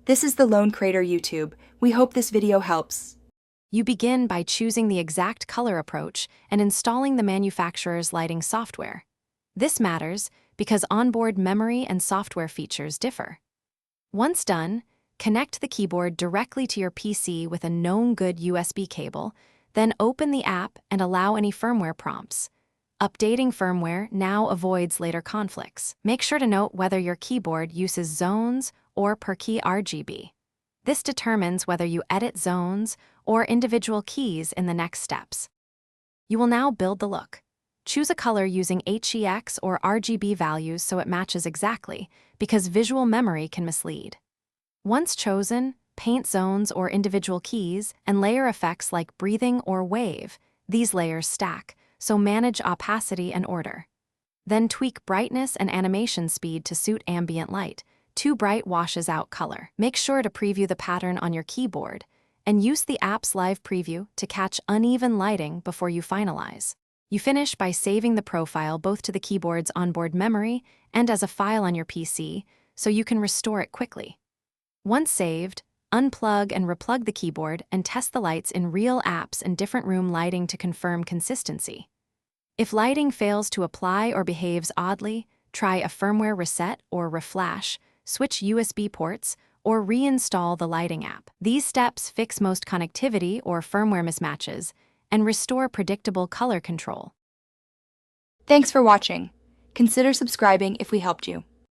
This is the Lone Crater YouTube. We hope this video helps. You begin by choosing the exact color approach and installing the manufacturer's lighting software. This matters because onboard memory and software features differ. Once done, connect the keyboard directly to your PC with a known good USB cable, then open the app and allow any firmware prompts. Updating firmware now avoids later conflicts. Make sure to note whether your keyboard uses zones or per key RGB. This determines whether you edit zones or individual keys in the next steps. You will now build the look. Choose a color using HEX or RGB values so it matches exactly, because visual memory can mislead. Once chosen, paint zones or individual keys and layer effects like breathing or wave. These layers stack, so manage opacity and order. Then tweak brightness and animation speed to suit ambient light. Too bright washes out color. Make sure to preview the pattern on your keyboard and use the app's live preview to catch uneven lighting before you finalize. You finish by saving the profile both to the keyboard's onboard memory and as a file on your PC so you can restore it quickly. Once saved, unplug and replug the keyboard and test the lights in real apps and different room lighting to confirm consistency. If lighting fails to apply or behaves oddly, try a firmware reset or reflash, switch USB ports, or reinstall the lighting app. These steps fix most connectivity or firmware mismatches and restore predictable color control. Thanks for watching. Consider subscribing if we helped you.